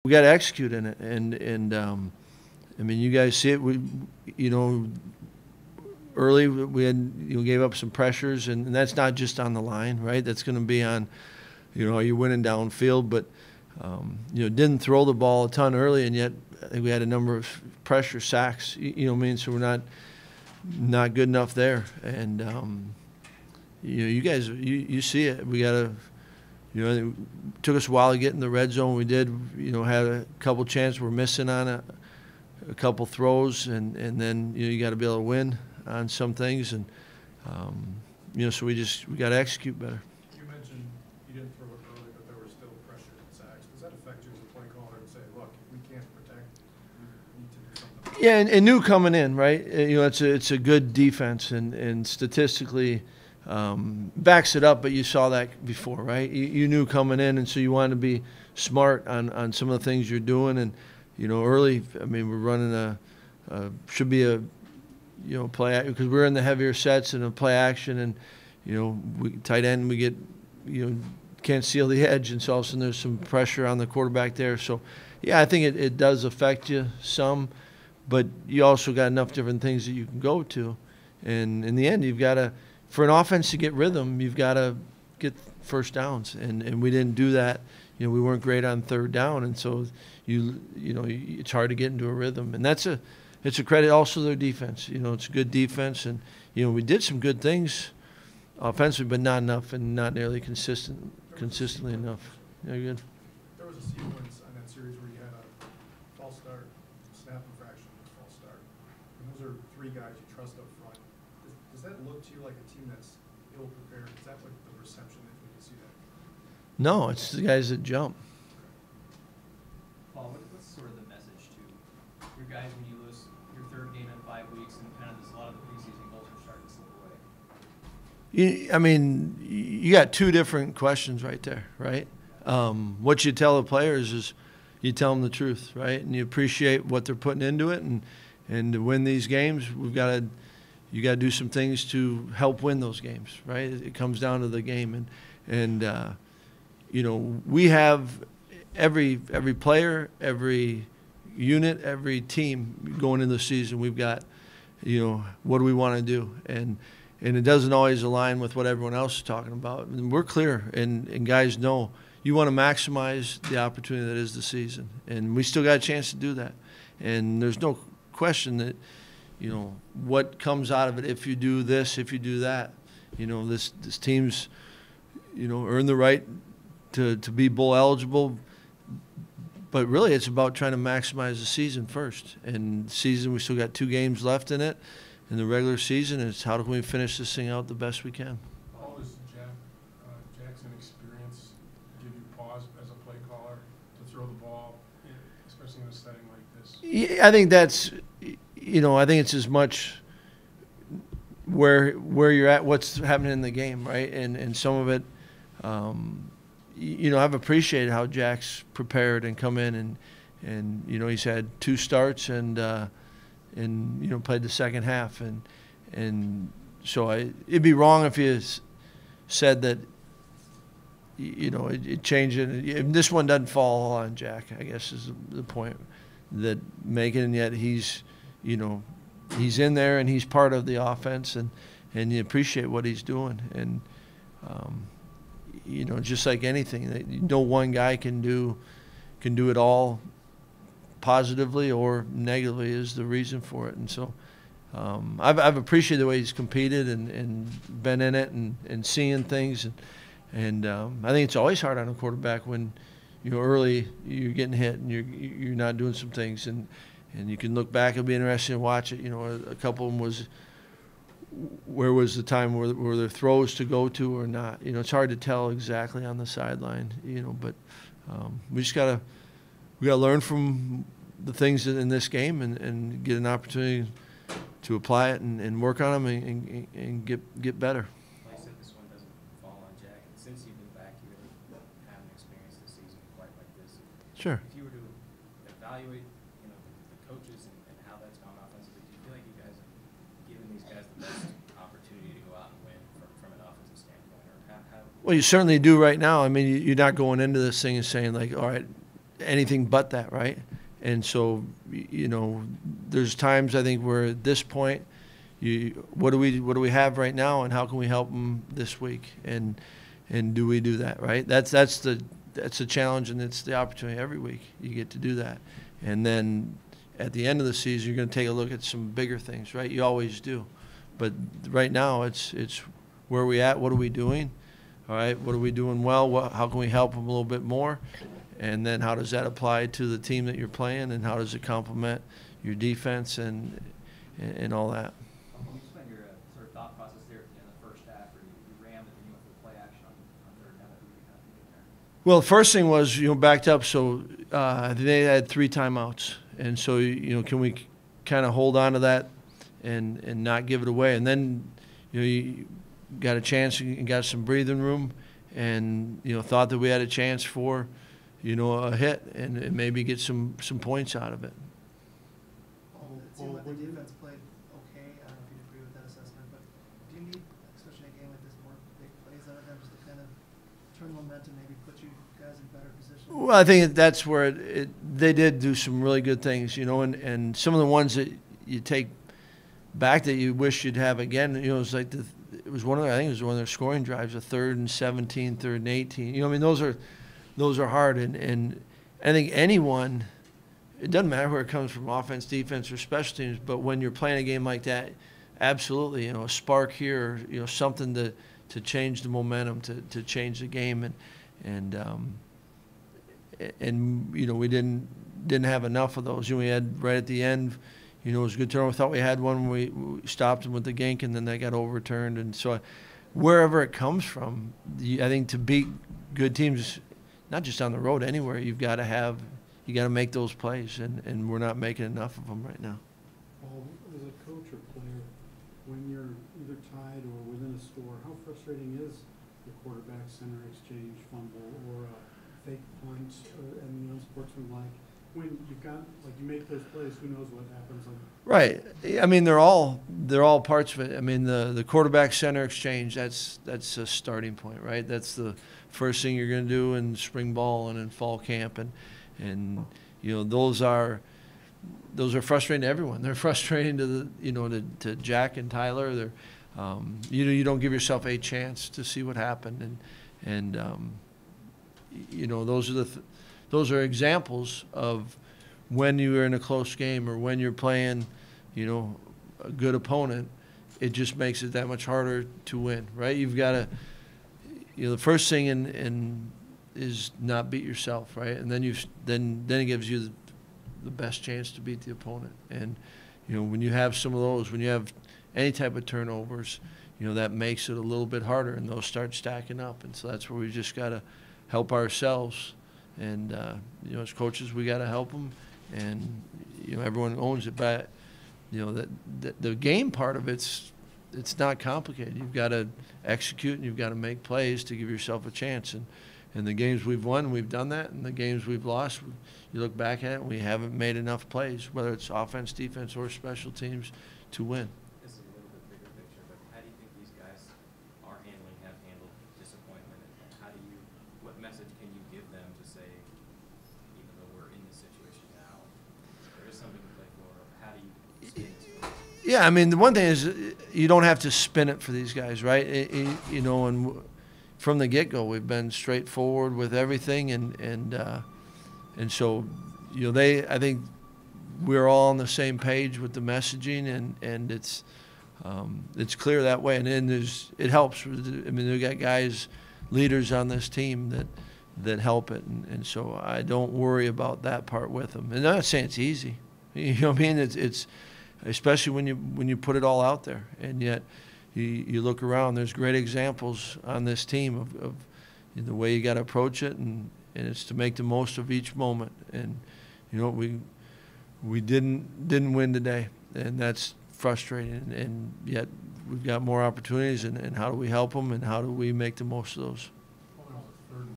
we got to execute in it. And I mean, you guys see it. Early we had gave up some pressures, and that's not just on the line, right? That's going to be on, are you winning downfield? But didn't throw the ball a ton early, and yet I think we had a number of pressure sacks. What I mean? So we're not good enough there. And you guys, you see it. We got to. It took us a while to get in the red zone. We did, had a couple chances. We're missing on a couple throws, and then you got to be able to win on some things, and so we got to execute better. You mentioned you didn't throw it early, but there were still pressure and sacks. Does that affect you as a play caller and say, look, if we can't protect, we need to do something? Yeah, and new coming in, right? It's a good defense, and statistically. Backs it up, but you saw that before, right? You knew coming in, and so you wanted to be smart on some of the things you're doing. And early, I mean, we're running should be a play, because we're in the heavier sets and a play action, and we tight end, we get can't seal the edge, and so all of a sudden there's some pressure on the quarterback there. So yeah, I think it does affect you some, but you also got enough different things that you can go to, and in the end you've got to. For an offense to get rhythm, you've got to get first downs, and we didn't do that. We weren't great on third down, and so it's hard to get into a rhythm, and it's a credit also to their defense. It's a good defense, and we did some good things offensively, but not enough, and not nearly consistently enough. Yeah, good. There was a sequence on that series where you had a false start, snap infraction, false start, and those are three guys you trust up front. Does that look to you like a team that's ill-prepared? Is that like the perception that you can see that? No, it's the guys that jump. Paul, what's sort of the message to your guys when you lose your third game in 5 weeks and kind of a lot of the preseason goals are starting to slip away? I mean, you got two different questions right there, right? What you tell the players is you tell them the truth, right? And you appreciate what they're putting into it, and to win these games, you got to do some things to help win those games, right? It comes down to the game, and we have every player, every unit, every team going into the season. We've got, what do we want to do, and it doesn't always align with what everyone else is talking about. And we're clear, and guys know you want to maximize the opportunity that is the season, and we still got a chance to do that. And there's no question that. What comes out of it if you do this, if you do that. This team's, earned the right to be bowl eligible. But really it's about trying to maximize the season first. And season, we still got 2 games left in it. In the regular season, it's how can we finish this thing out the best we can. How does Jackson experience give you pause as a play caller to throw the ball, especially in a setting like this? Yeah, I think that's... I think it's as much where you're at, what's happening in the game, right? And some of it, I've appreciated how Jack's prepared and come in, and he's had 2 starts and played the second half, and so it'd be wrong if you said that it changed it. This one doesn't fall on Jack, I guess is the point that making, and yet he's in there and he's part of the offense, and you appreciate what he's doing. And, just like anything, no one guy can do it all positively or negatively is the reason for it. And so I've appreciated the way he's competed and been in it and seeing things. And I think it's always hard on a quarterback when, early you're getting hit and you're not doing some things. And you can look back. It'll be interesting to watch it. A couple of them was where was the time where there throws to go to or not. It's hard to tell exactly on the sideline. But we gotta learn from the things in this game and get an opportunity to apply it and work on them and get better. Like I said, this one doesn't fall on Jack. And since you've been back, you really haven't experienced the season quite like this. Sure. If you were to evaluate, the coaches and how that's gone offensively, do you feel like you guys have given these guys the best opportunity to go out and win from an offensive standpoint? Or how Well, you certainly do right now. I mean, you're not going into this thing and saying like, all right, anything but that, right? And so, there's times I think we're at this point. What do we have right now, and how can we help them this week? And do we do that, right? That's the challenge, and it's the opportunity every week you get to do that. And then at the end of the season, you're going to take a look at some bigger things, right? You always do. But right now, it's where are we at? What are we doing? All right, what are we doing well? How can we help them a little bit more? And then how does that apply to the team that you're playing, and how does it complement your defense and all that? Can you explain your sort of thought process there at the end of the first half, where you ran, but then you went for the play action on third down? What were you kind of thinking there? Well, the first thing was, backed up, so they had 3 timeouts. And so, can we kind of hold on to that and not give it away? And then, you got a chance and got some breathing room, and, thought that we had a chance for, a hit and maybe get some points out of it. It seemed like the defense played okay. I don't know if you agree with that assessment, but do you need, especially in a game like this, more big plays out of them just to kind of turn momentum, maybe put you guys in better position? Well, I think that's where they did do some really good things, and some of the ones that you take back that you wish you'd have again, it was like it was one of their scoring drives, a 3rd and 17, 3rd and 18. Those are hard, and I think anyone, it doesn't matter where it comes from, offense, defense, or special teams, but when you're playing a game like that, absolutely, a spark here, something to change the momentum, to change the game, and we didn't have enough of those. We had right at the end, it was a good turn. We thought we had one when we stopped them with the gank, and then they got overturned. And so wherever it comes from, I think to beat good teams, not just on the road, anywhere, you got to make those plays, and we're not making enough of them right now. Paul, as a coach or player, when you're either tied or within a score, how frustrating is the quarterback center exchange fumble or a fake punt, and unsportsmanlike? When you've got, you make those plays, who knows what happens? Right. I mean, they're all parts of it. I mean, the quarterback center exchange, that's a starting point, right? That's the first thing you're going to do in spring ball and in fall camp, and those are frustrating to everyone. They're frustrating to to Jack and Tyler. They're you don't give yourself a chance to see what happened, and those are examples of when you're in a close game or when you're playing, a good opponent. It just makes it that much harder to win, right? You've got to, the first thing is not beat yourself, right? And then then it gives you the best chance to beat the opponent. And when you have some of those, when you have any type of turnovers, that makes it a little bit harder, and those start stacking up. And so that's where we just got to help ourselves. And, as coaches, we got to help them, and, everyone owns it. But, the game part of it's not complicated. You've got to execute, and you've got to make plays to give yourself a chance. And the games we've won, we've done that. And the games we've lost, you look back at it, and we haven't made enough plays, whether it's offense, defense, or special teams, to win. This is a little bit bigger picture, but how do you think these guys have handled disappointment? And what message can you give them to say, even though we're in this situation now, there is something to play for? How do you spin this? Yeah, I mean, the one thing is you don't have to spin it for these guys, right? And from the get-go, we've been straightforward with everything, and so I think we're all on the same page with the messaging, and it's clear that way. And then it helps. I mean, we got guys, leaders on this team that help it, and so I don't worry about that part with them. And I'm not saying it's easy. You know what I mean? It's especially when you put it all out there, and yet you look around. There's great examples on this team of the way you got to approach it, and it's to make the most of each moment. And we didn't win today, and that's frustrating. And yet we've got more opportunities, and how do we help them, and how do we make the most of those?